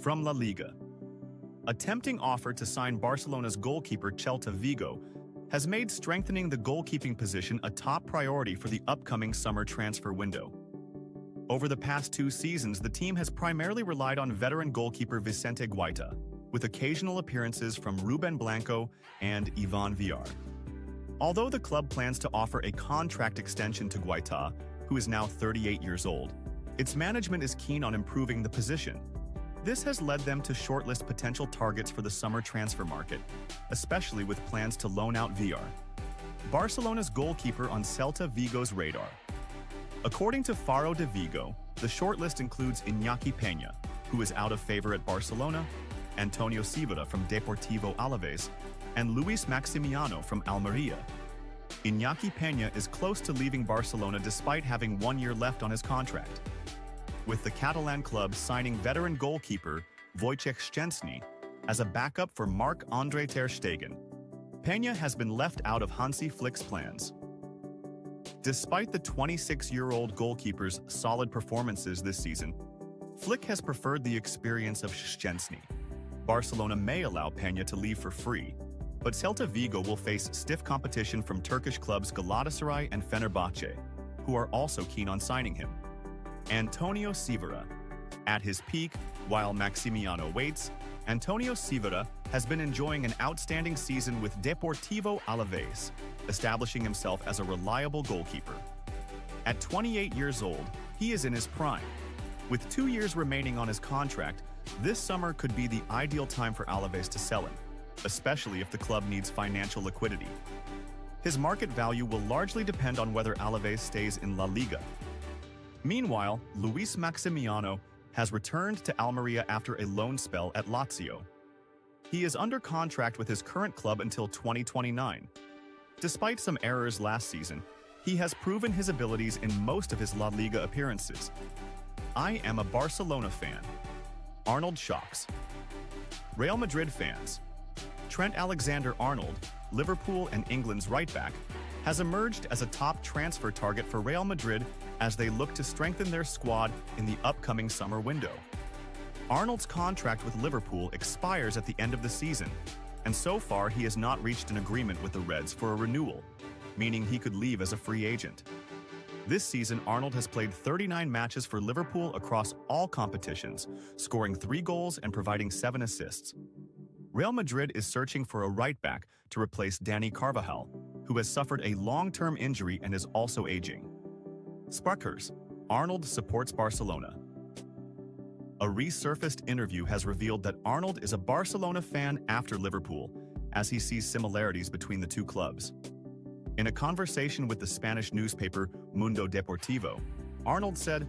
From La Liga. A tempting offer to sign Barcelona's goalkeeper Celta Vigo has made strengthening the goalkeeping position a top priority for the upcoming summer transfer window. Over the past 2 seasons, the team has primarily relied on veteran goalkeeper Vicente, with occasional appearances from Ruben Blanco and Ivan Villar. Although the club plans to offer a contract extension to Guaita, who is now 38 years old, its management is keen on improving the position. This has led them to shortlist potential targets for the summer transfer market, especially with plans to loan out Villar, Barcelona's goalkeeper, on Celta Vigo's radar. According to Faro de Vigo, the shortlist includes Iñaki Peña, who is out of favor at Barcelona, Antonio Sivera from Deportivo Alaves, and Luis Maximiano from Almeria. Iñaki Peña is close to leaving Barcelona despite having 1 year left on his contract, with the Catalan club signing veteran goalkeeper Wojciech Szczęsny as a backup for Marc-Andre ter Stegen. Peña has been left out of Hansi Flick's plans. Despite the 26-year-old goalkeeper's solid performances this season, Flick has preferred the experience of Szczęsny. Barcelona may allow Peña to leave for free, but Celta Vigo will face stiff competition from Turkish clubs Galatasaray and Fenerbahce, who are also keen on signing him. Antonio Sivera. At his peak, while Maximiano waits, Antonio Sivera has been enjoying an outstanding season with Deportivo Alaves, establishing himself as a reliable goalkeeper. At 28 years old, he is in his prime. With 2 years remaining on his contract, this summer could be the ideal time for Alaves to sell him, especially if the club needs financial liquidity. His market value will largely depend on whether Alaves stays in La Liga. Meanwhile, Luis Maximiano has returned to Almeria after a loan spell at Lazio. He is under contract with his current club until 2029. Despite some errors last season, he has proven his abilities in most of his La Liga appearances. I am a Barcelona fan. Arnold shocks. Real Madrid fans. Trent Alexander-Arnold, Liverpool and England's right-back, has emerged as a top transfer target for Real Madrid as they look to strengthen their squad in the upcoming summer window. Arnold's contract with Liverpool expires at the end of the season, and so far he has not reached an agreement with the Reds for a renewal, meaning he could leave as a free agent. This season, Arnold has played 39 matches for Liverpool across all competitions, scoring 3 goals and providing 7 assists. Real Madrid is searching for a right-back to replace Dani Carvajal, who has suffered a long-term injury and is also aging. Sparkers. Arnold supports Barcelona. A resurfaced interview has revealed that Arnold is a Barcelona fan after Liverpool, as he sees similarities between the two clubs. In a conversation with the Spanish newspaper Mundo Deportivo, Arnold said,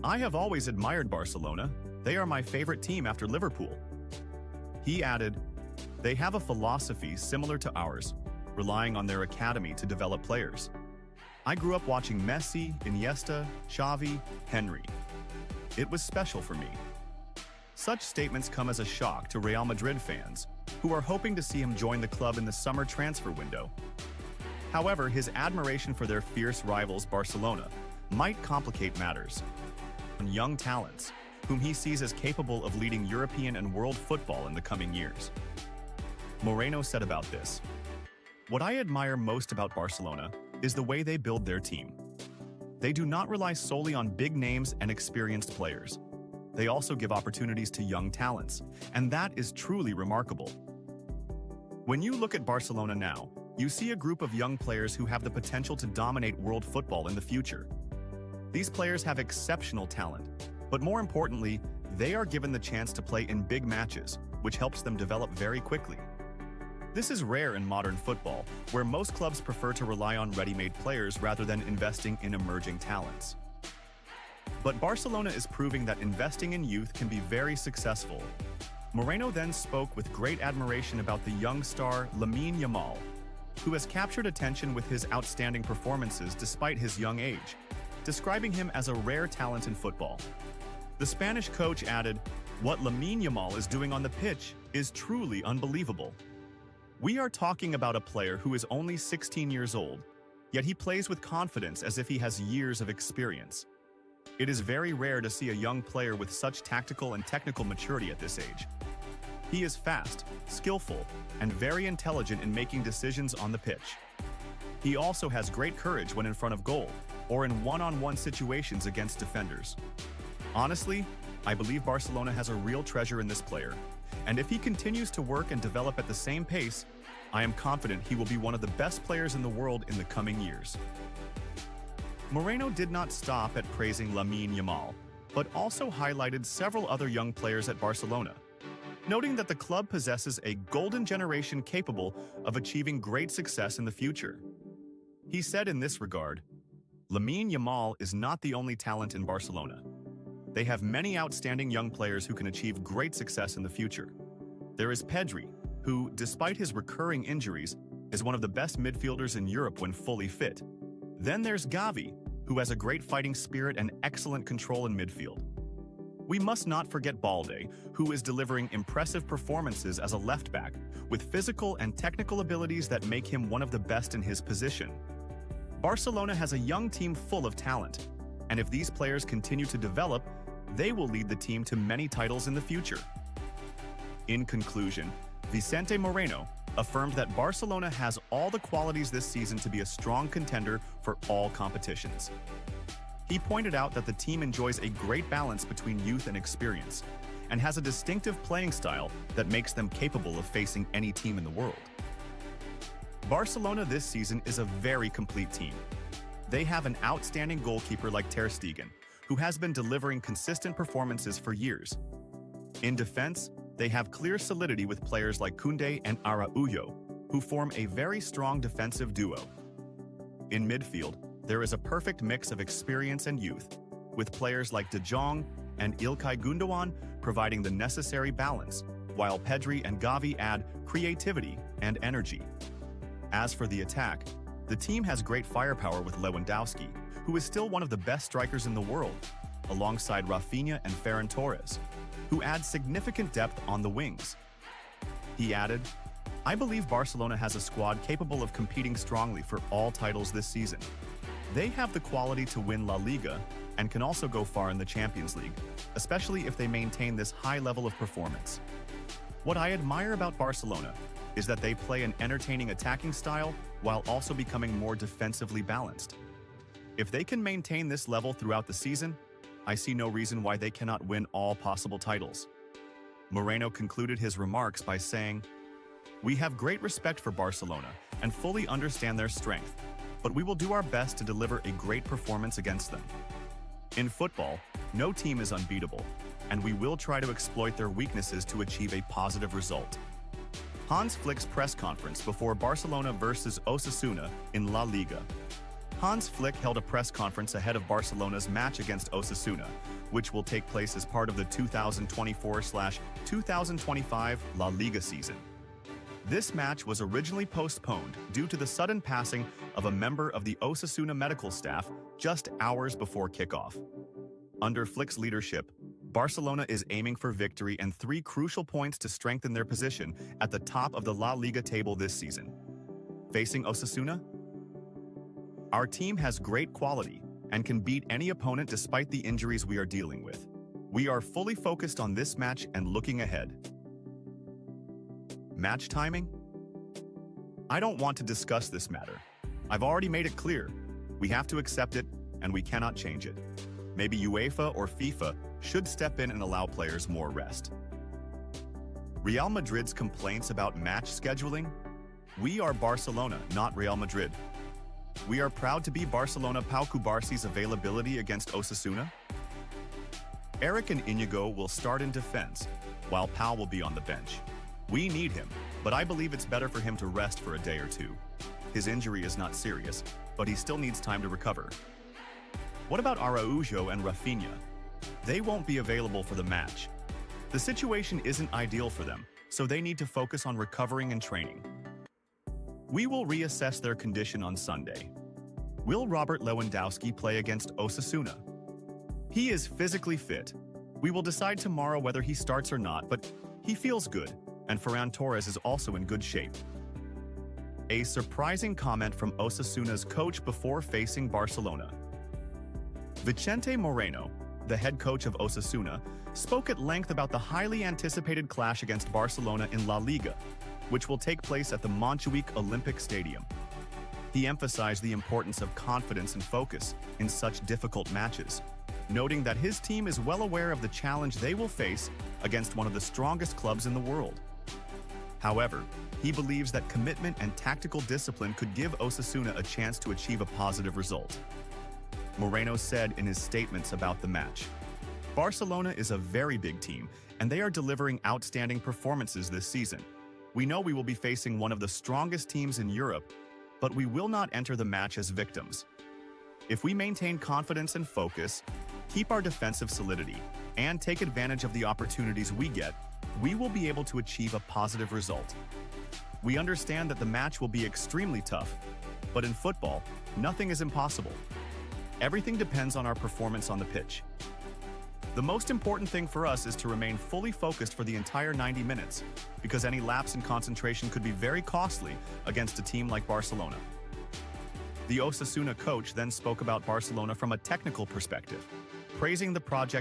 "I have always admired Barcelona. They are my favorite team after Liverpool." He added, "They have a philosophy similar to ours, relying on their academy to develop players. I grew up watching Messi, Iniesta, Xavi, Henry. It was special for me." Such statements come as a shock to Real Madrid fans, who are hoping to see him join the club in the summer transfer window. However, his admiration for their fierce rivals Barcelona might complicate matters. Young talents, whom he sees as capable of leading European and world football in the coming years. Moreno said about this, "What I admire most about Barcelona is the way they build their team. They do not rely solely on big names and experienced players. They also give opportunities to young talents, and that is truly remarkable." When you look at Barcelona now, you see a group of young players who have the potential to dominate world football in the future. These players have exceptional talent, but more importantly, they are given the chance to play in big matches, which helps them develop very quickly. This is rare in modern football, where most clubs prefer to rely on ready-made players rather than investing in emerging talents. But Barcelona is proving that investing in youth can be very successful. Moreno then spoke with great admiration about the young star Lamine Yamal, who has captured attention with his outstanding performances despite his young age, describing him as a rare talent in football. The Spanish coach added, "What Lamine Yamal is doing on the pitch is truly unbelievable. We are talking about a player who is only 16 years old, yet he plays with confidence as if he has years of experience. It is very rare to see a young player with such tactical and technical maturity at this age. He is fast, skillful, and very intelligent in making decisions on the pitch. He also has great courage when in front of goal or in one-on-one situations against defenders. Honestly, I believe Barcelona has a real treasure in this player, and if he continues to work and develop at the same pace, I am confident he will be one of the best players in the world in the coming years. Moreno did not stop at praising Lamine Yamal, but also highlighted several other young players at Barcelona, noting that the club possesses a golden generation capable of achieving great success in the future. He said in this regard, Lamine Yamal is not the only talent in Barcelona. They have many outstanding young players who can achieve great success in the future. There is Pedri, who, despite his recurring injuries, is one of the best midfielders in Europe when fully fit. Then there's Gavi, who has a great fighting spirit and excellent control in midfield. We must not forget Balde, who is delivering impressive performances as a left-back, with physical and technical abilities that make him one of the best in his position. Barcelona has a young team full of talent, and if these players continue to develop, they will lead the team to many titles in the future. In conclusion, Vicente Moreno affirmed that Barcelona has all the qualities this season to be a strong contender for all competitions. He pointed out that the team enjoys a great balance between youth and experience, and has a distinctive playing style that makes them capable of facing any team in the world. Barcelona this season is a very complete team. They have an outstanding goalkeeper like Ter Stegen, who has been delivering consistent performances for years. In defense, they have clear solidity with players like Koundé and Araujo, who form a very strong defensive duo. In midfield, there is a perfect mix of experience and youth, with players like De Jong and Ilkay Gundogan providing the necessary balance, while Pedri and Gavi add creativity and energy. As for the attack, the team has great firepower with Lewandowski, who is still one of the best strikers in the world, alongside Rafinha and Ferran Torres, who add significant depth on the wings. He added, I believe Barcelona has a squad capable of competing strongly for all titles this season. They have the quality to win La Liga and can also go far in the Champions League, especially if they maintain this high level of performance. What I admire about Barcelona is that they play an entertaining attacking style while also becoming more defensively balanced. If they can maintain this level throughout the season, I see no reason why they cannot win all possible titles. Moreno concluded his remarks by saying, We have great respect for Barcelona and fully understand their strength, but we will do our best to deliver a great performance against them. In football, no team is unbeatable, and we will try to exploit their weaknesses to achieve a positive result. Hans Flick's press conference before Barcelona versus Osasuna in La Liga. Hans Flick held a press conference ahead of Barcelona's match against Osasuna, which will take place as part of the 2024-2025 La Liga season. This match was originally postponed due to the sudden passing of a member of the Osasuna medical staff just hours before kickoff. Under Flick's leadership, Barcelona is aiming for victory and 3 crucial points to strengthen their position at the top of the La Liga table this season. Facing Osasuna? Our team has great quality and can beat any opponent despite the injuries we are dealing with. We are fully focused on this match and looking ahead. Match timing? I don't want to discuss this matter. I've already made it clear. We have to accept it, and we cannot change it. Maybe UEFA or FIFA should step in and allow players more rest. Real Madrid's complaints about match scheduling? We are Barcelona, not Real Madrid. We are proud to be Barcelona. Pau Cubarsi's availability against Osasuna? Eric and Inigo will start in defense, while Pau will be on the bench. We need him, but I believe it's better for him to rest for a day or two. His injury is not serious, but he still needs time to recover. What about Araujo and Rafinha? They won't be available for the match. The situation isn't ideal for them, so they need to focus on recovering and training. We will reassess their condition on Sunday. Will Robert Lewandowski play against Osasuna? He is physically fit. We will decide tomorrow whether he starts or not, but he feels good, and Ferran Torres is also in good shape. A surprising comment from Osasuna's coach before facing Barcelona. Vicente Moreno, the head coach of Osasuna, spoke at length about the highly anticipated clash against Barcelona in La Liga, which will take place at the Montjuic Olympic Stadium. He emphasized the importance of confidence and focus in such difficult matches, noting that his team is well aware of the challenge they will face against one of the strongest clubs in the world. However, he believes that commitment and tactical discipline could give Osasuna a chance to achieve a positive result. Moreno said in his statements about the match, "Barcelona is a very big team, and they are delivering outstanding performances this season. We know we will be facing one of the strongest teams in Europe, but we will not enter the match as victims. If we maintain confidence and focus, keep our defensive solidity, and take advantage of the opportunities we get, we will be able to achieve a positive result. We understand that the match will be extremely tough, but in football, nothing is impossible. Everything depends on our performance on the pitch. The most important thing for us is to remain fully focused for the entire 90 minutes, because any lapse in concentration could be very costly against a team like Barcelona." The Osasuna coach then spoke about Barcelona from a technical perspective, praising the project